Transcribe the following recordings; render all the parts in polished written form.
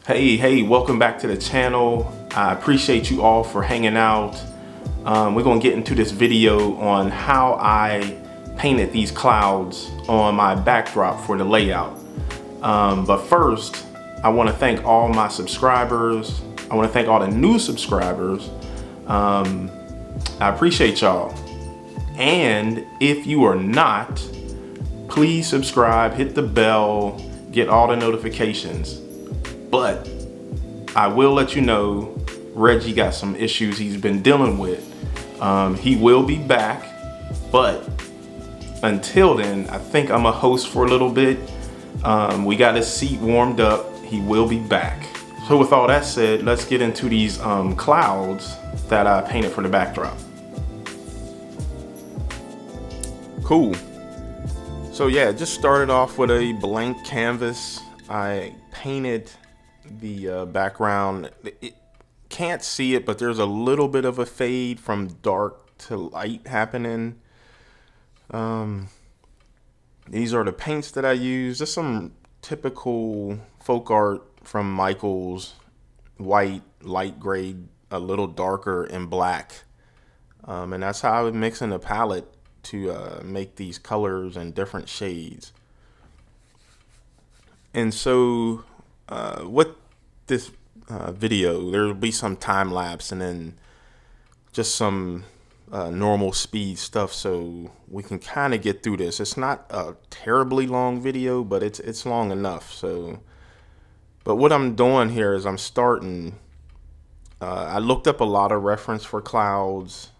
Hey, welcome back to the channel. I appreciate you all for hanging out. We're gonna get into this video on how I painted these clouds on my backdrop for the layout. But first, I wanna thank all my subscribers. I wanna thank all the new subscribers. I appreciate y'all. And if you are not, please subscribe, hit the bell, get all the notifications. But I will let you know, Reggie got some issues he's been dealing with. He will be back, but until then, I think I'm a host for a little bit. We got his seat warmed up. He will be back. So with all that said, let's get into these clouds that I painted for the backdrop. Cool. So yeah, just started off with a blank canvas. I painted the background. Can't see it, but there's a little bit of a fade from dark to light happening. These are the paints that I use. Just some typical folk art from Michaels. White, light gray, a little darker, and black. And that's how I was mixing the palette to make these colors and different shades. And so with this video, there will be some time lapse and then just some normal speed stuff, so we can kind of get through this. It's not a terribly long video, but it's long enough. So, but what I'm doing here is I'm starting. I looked up a lot of reference for clouds.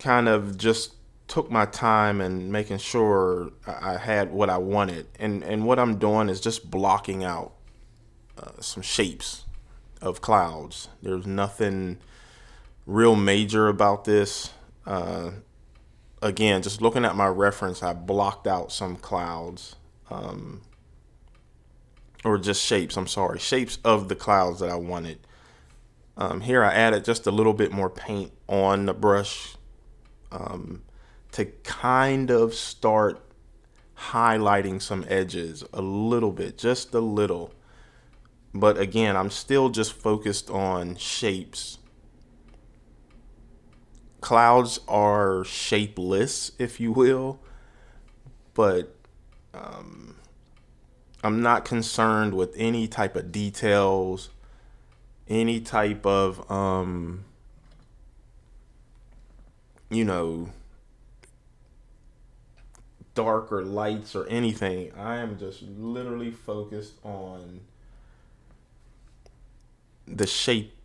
Kind of just took my time and making sure I had what I wanted. And what I'm doing is just blocking out some shapes of clouds. There's nothing real major about this. Again, just looking at my reference, I blocked out some clouds, or just shapes, I'm sorry, shapes of the clouds that I wanted. Here I added just a little bit more paint on the brush to kind of start highlighting some edges a little bit, just a little. But again, I'm still just focused on shapes. Clouds are shapeless, if you will, but I'm not concerned with any type of details, any type of, darker lights or anything. I am just literally focused on the shape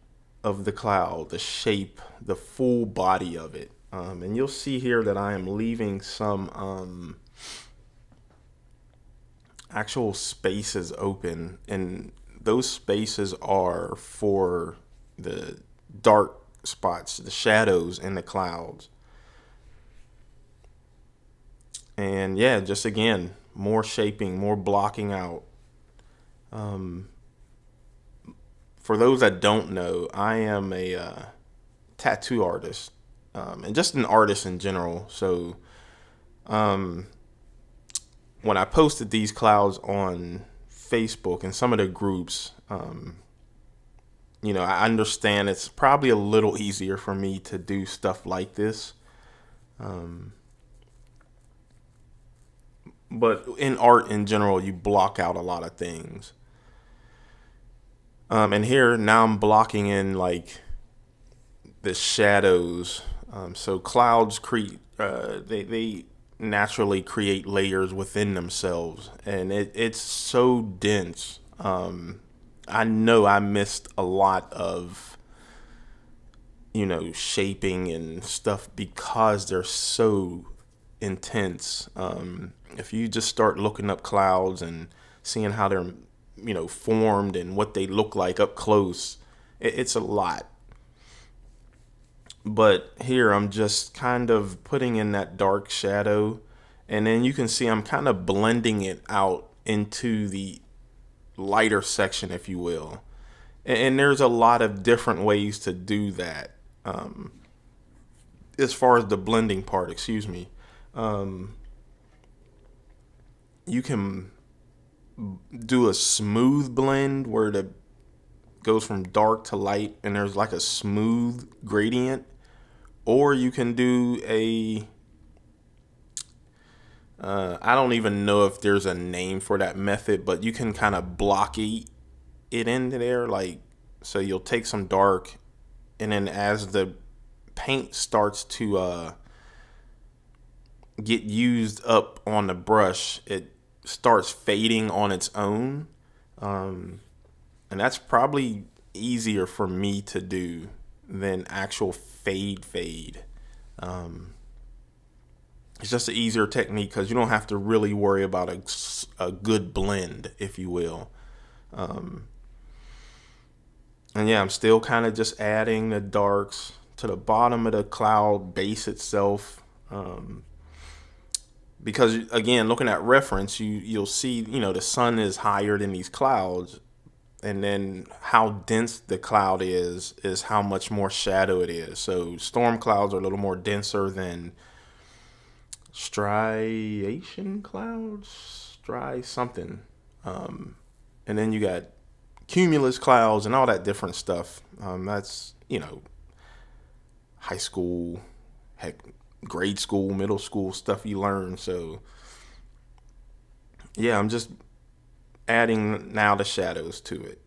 of the cloud, the shape, the full body of it. And you'll see here that I am leaving some actual spaces open, and those spaces are for the dark spots, the shadows in the clouds. And yeah, just again, more shaping, more blocking out. For those that don't know, I am a tattoo artist, and just an artist in general. So when I posted these clouds on Facebook and some of the groups, I understand it's probably a little easier for me to do stuff like this. But in art in general, you block out a lot of things. And here now I'm blocking in like the shadows. So clouds create, they naturally create layers within themselves, and it's so dense. I know I missed a lot of, shaping and stuff because they're so intense. If you just start looking up clouds and seeing how they're, formed and what they look like up close, it's a lot. But here I'm just kind of putting in that dark shadow, and then you can see I'm kind of blending it out into the lighter section, if you will. And there's a lot of different ways to do that. As far as the blending part, excuse me. You can do a smooth blend where it goes from dark to light and there's like a smooth gradient, or you can do a I don't even know if there's a name for that method, but you can kind of blocky it into there, like, so you'll take some dark, and then as the paint starts to get used up on the brush, it starts fading on its own. And that's probably easier for me to do than actual fade. It's just an easier technique because you don't have to really worry about a good blend, if you will. And yeah, I'm still kind of just adding the darks to the bottom of the cloud base itself. Because again, looking at reference, you'll see, the sun is higher than these clouds, and then how dense the cloud is how much more shadow it is. So storm clouds are a little more denser than striation clouds, something. And then you got cumulus clouds and all that different stuff. That's, high school, heck, grade school, middle school stuff you learn. So yeah, I'm just adding now the shadows to it.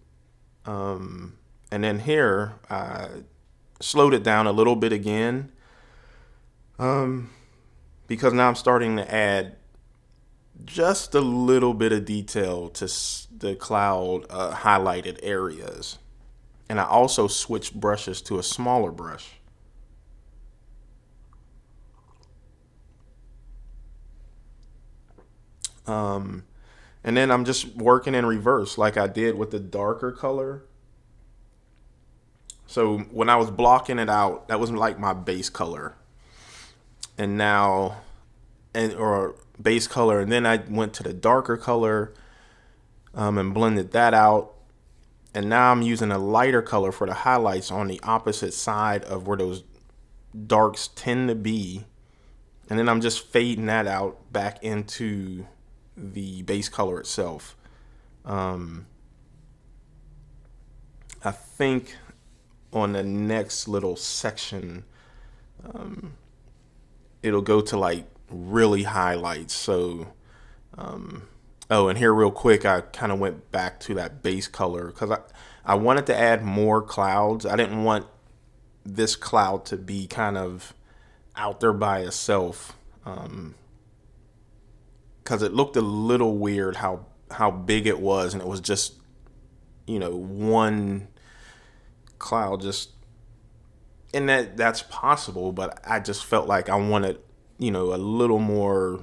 And then here, I slowed it down a little bit again, because now I'm starting to add just a little bit of detail to the cloud highlighted areas. And I also switched brushes to a smaller brush. And then I'm just working in reverse like I did with the darker color. So when I was blocking it out, that was like my base color. And now, or base color, and then I went to the darker color and blended that out. And now I'm using a lighter color for the highlights on the opposite side of where those darks tend to be. And then I'm just fading that out back into the base color itself. I think on the next little section, it'll go to like really highlights. So, and here real quick, I kind of went back to that base color because I wanted to add more clouds. I didn't want this cloud to be kind of out there by itself. Because it looked a little weird how big it was, and it was just, one cloud just, and that's possible, but I just felt like I wanted, a little more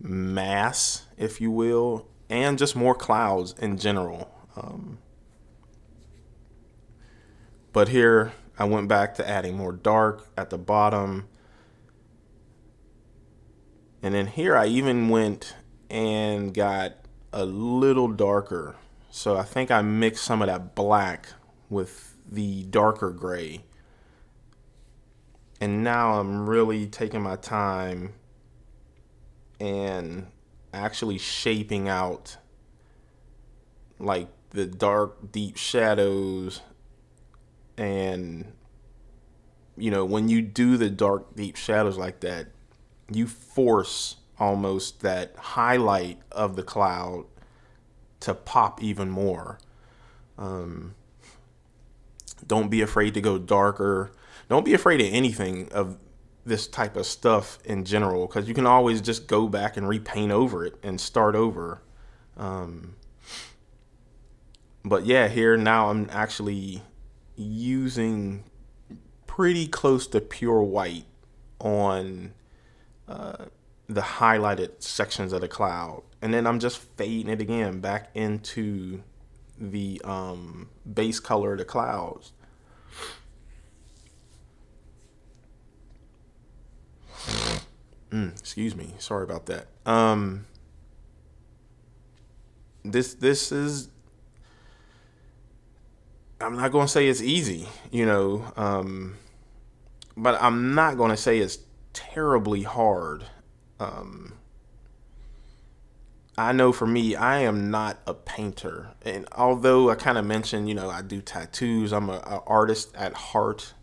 mass, if you will, and just more clouds in general. But here I went back to adding more dark at the bottom. And then here I even went and got a little darker. So I think I mixed some of that black with the darker gray. And now I'm really taking my time and actually shaping out like the dark, deep shadows. And, when you do the dark, deep shadows like that, you force almost that highlight of the cloud to pop even more. Don't be afraid to go darker. Don't be afraid of anything of this type of stuff in general, because you can always just go back and repaint over it and start over. But yeah, here now I'm actually using pretty close to pure white on the highlighted sections of the cloud, and then I'm just fading it again back into the base color of the clouds. Excuse me, sorry about that. This is, I'm not gonna say it's easy, but I'm not gonna say it's terribly hard. I know for me, I am not a painter. And although I kind of mentioned, you know, I do tattoos, I'm an artist at heart.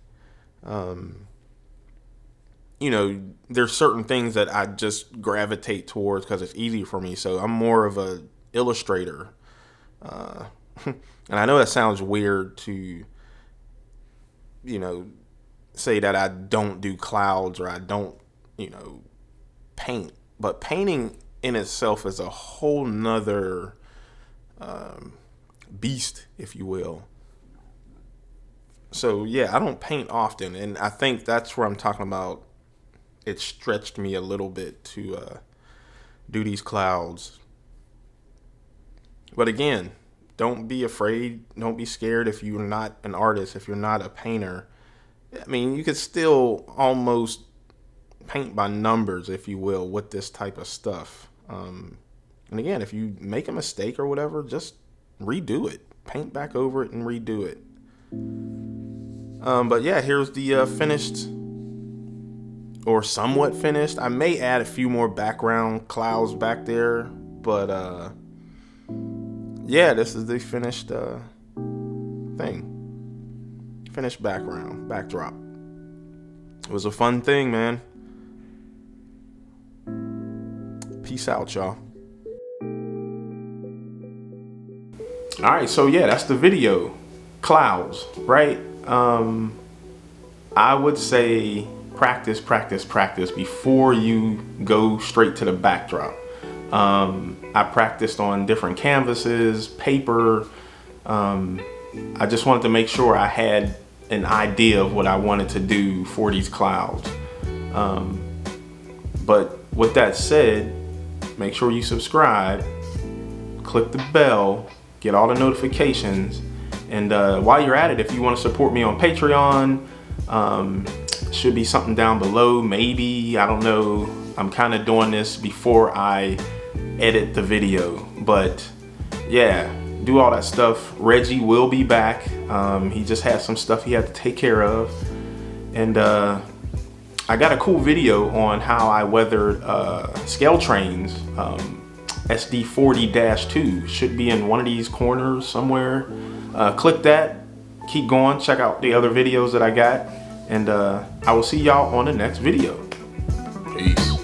You know, there's certain things that I just gravitate towards because it's easy for me. So I'm more of a illustrator. And I know that sounds weird to, you know, say that I don't do clouds or I don't, you know, paint. But painting in itself is a whole nother beast, if you will. So yeah, I don't paint often, and I think that's where I'm talking about. It stretched me a little bit to do these clouds. But again, don't be afraid. Don't be scared if you're not an artist, if you're not a painter. I mean, you could still almost paint by numbers, if you will, with this type of stuff. And again, if you make a mistake or whatever, just redo it. Paint back over it and redo it. But yeah, here's the finished or somewhat finished. I may add a few more background clouds back there, but yeah, this is the finished thing. Finished backdrop. It was a fun thing, man. Peace out, y'all. All right, so yeah, that's the video. Clouds, right? I would say practice before you go straight to the backdrop. I practiced on different canvases, paper. I just wanted to make sure I had an idea of what I wanted to do for these clouds. But with that said, make sure you subscribe, click the bell, get all the notifications. And while you're at it, if you want to support me on Patreon, should be something down below, maybe, I don't know. I'm kind of doing this before I edit the video, but yeah, do all that stuff. Reggie will be back. He just had some stuff he had to take care of. And I got a cool video on how I weathered scale trains. SD40-2 should be in one of these corners somewhere. Click that, keep going, check out the other videos that I got, and I will see y'all on the next video. Peace.